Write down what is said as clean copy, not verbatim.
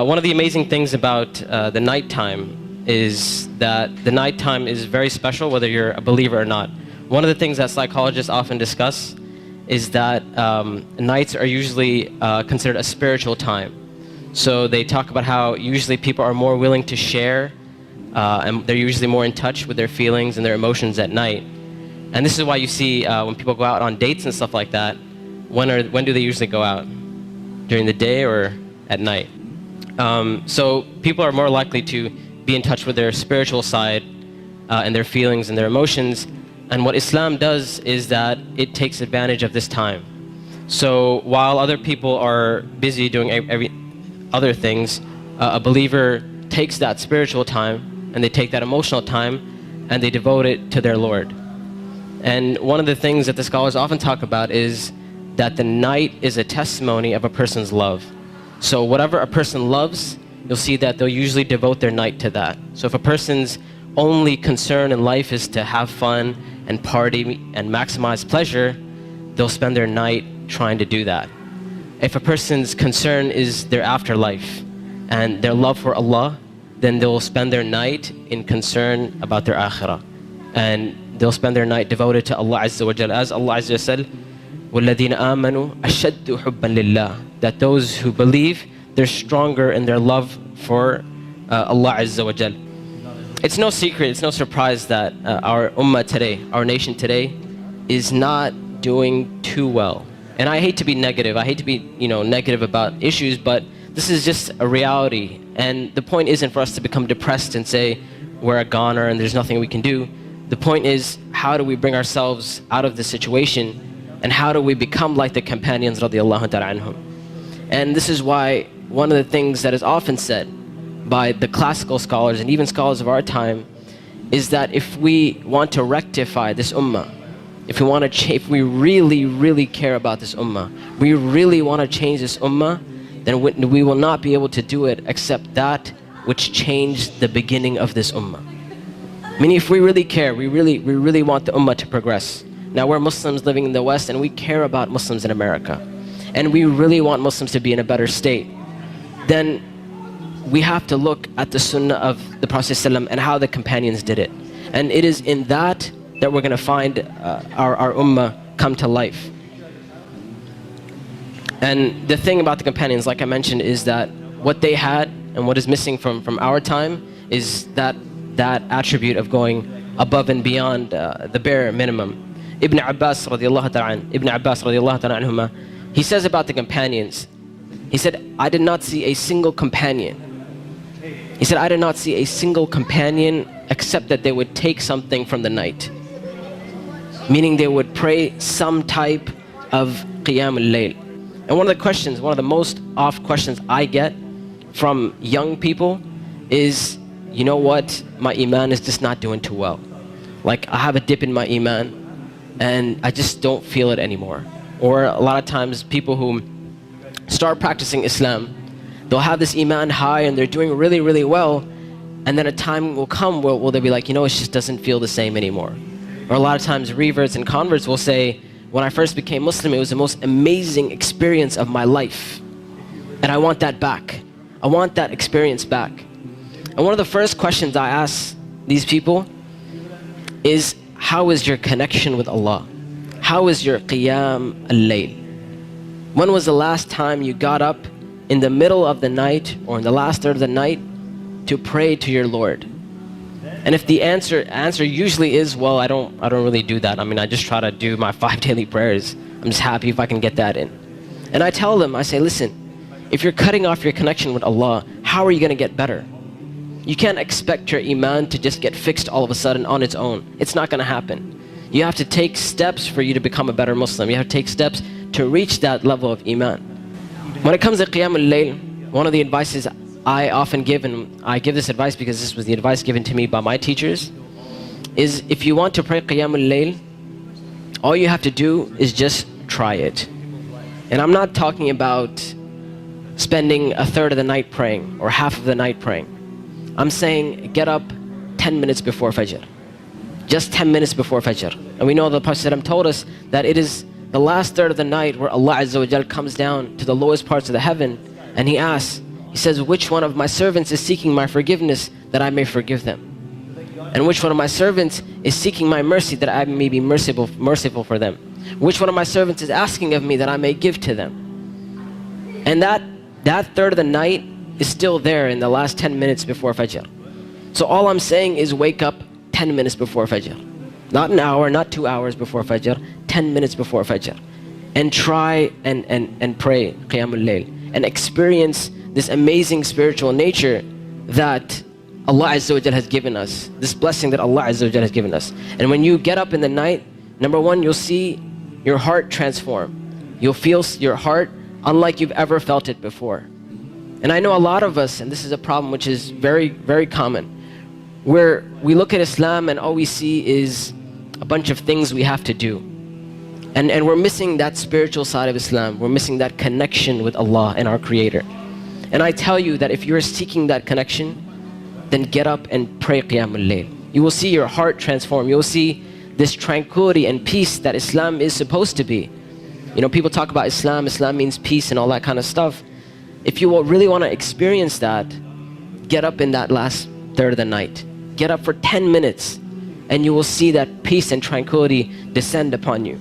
One of the amazing things about the nighttime is that the nighttime is very special whether you're a believer or not. One of the things that psychologists often discuss is that nights are usually considered a spiritual time. So they talk about how usually people are more willing to share and they're usually more in touch with their feelings and their emotions at night. And this is why you see when people go out on dates and stuff like that, when do they usually go out? During the day or at night? So people are more likely to be in touch with their spiritual side and their feelings and their emotions. And what Islam does is that it takes advantage of this time. So while other people are busy doing other things, a believer takes that spiritual time and they take that emotional time and they devote it to their Lord. And one of the things that the scholars often talk about is that the night is a testimony of a person's love. So whatever a person loves, you'll see that they'll usually devote their night to that. So if a person's only concern in life is to have fun and party and maximize pleasure, they'll spend their night trying to do that. If a person's concern is their afterlife and their love for Allah, then they'll spend their night in concern about their akhirah. And they'll spend their night devoted to Allah Azza wa Jal. As Allah Azza wa said, وَالَّذِينَ آمَنُوا أَشَدُّ حُبًّا لِلَّهِ. That those who believe, they're stronger in their love for Allah Azza wa Jal. It's no secret, it's no surprise that our ummah today, our nation today, is not doing too well. And I hate to be negative, I hate to be negative about issues, but this is just a reality. And the point isn't for us to become depressed and say we're a goner and there's nothing we can do. The point is, how do we bring ourselves out of this situation, and how do we become like the companions radiallahu ta'ala anhum? And this is why one of the things that is often said by the classical scholars and even scholars of our time is that if we want to rectify this ummah, if we really, really care about this ummah, we really want to change this ummah, then we will not be able to do it except that which changed the beginning of this ummah. Meaning, if we really care, we really want the ummah to progress. Now we're Muslims living in the West and we care about Muslims in America, and we really want Muslims to be in a better state, then we have to look at the sunnah of the Prophet ﷺ and how the companions did it. And it is in that we're going to find our ummah come to life. And the thing about the companions, like I mentioned, is that what they had and what is missing from our time is that attribute of going above and beyond the bare minimum. Ibn Abbas radiallahu ta'ala anhuma, he says about the companions, he said, I did not see a single companion. He said, I did not see a single companion except that they would take something from the night. Meaning they would pray some type of Qiyam ul-Layl. And one of the most oft questions I get from young people is, you know what, my iman is just not doing too well. Like, I have a dip in my iman and I just don't feel it anymore. Or a lot of times people who start practicing Islam, they'll have this iman high and they're doing really, really well, and then a time will come where they'll be like, it just doesn't feel the same anymore. Or a lot of times reverts and converts will say, when I first became Muslim, it was the most amazing experience of my life, and I want that back. I want that experience back. And one of the first questions I ask these people is, how is your connection with Allah? How is your Qiyam ul-Layl? When was the last time you got up in the middle of the night or in the last third of the night to pray to your Lord? And if the answer usually is, well, I don't really do that. I just try to do my 5 daily prayers. I'm just happy if I can get that in. And I tell them, I say, listen, if you're cutting off your connection with Allah, how are you going to get better? You can't expect your iman to just get fixed all of a sudden on its own. It's not going to happen. You have to take steps for you to become a better Muslim. You have to take steps to reach that level of iman. When it comes to Qiyam ul-Layl, one of the advices I often give, and I give this advice because this was the advice given to me by my teachers, is if you want to pray Qiyam ul-Layl, all you have to do is just try it. And I'm not talking about spending a third of the night praying or half of the night praying. I'm saying get up 10 minutes before Fajr. Just 10 minutes before Fajr. And we know the Prophet ﷺ told us that it is the last third of the night where Allah Azza wa Jal comes down to the lowest parts of the heaven and He asks, He says, which one of my servants is seeking my forgiveness that I may forgive them? And which one of my servants is seeking my mercy that I may be merciful for them? Which one of my servants is asking of me that I may give to them? And that third of the night is still there in the last 10 minutes before Fajr. So all I'm saying is wake up 10 minutes before Fajr. Not an hour, not 2 hours before Fajr, 10 minutes before Fajr. And try and pray Qiyam ul-Layl. And experience this amazing spiritual nature that Allah Azza wa Jal has given us. This blessing that Allah Azza wa Jal has given us. And when you get up in the night, number one, you'll see your heart transform. You'll feel your heart unlike you've ever felt it before. And I know a lot of us, and this is a problem which is very, very common, where we look at Islam and all we see is a bunch of things we have to do. And we're missing that spiritual side of Islam. We're missing that connection with Allah and our Creator. And I tell you that if you're seeking that connection, then get up and pray Qiyam ul-Layl. You will see your heart transform. You will see this tranquility and peace that Islam is supposed to be. You know, people talk about Islam means peace and all that kind of stuff. If you really want to experience that, get up in that last third of the night. Get up for 10 minutes and you will see that peace and tranquility descend upon you.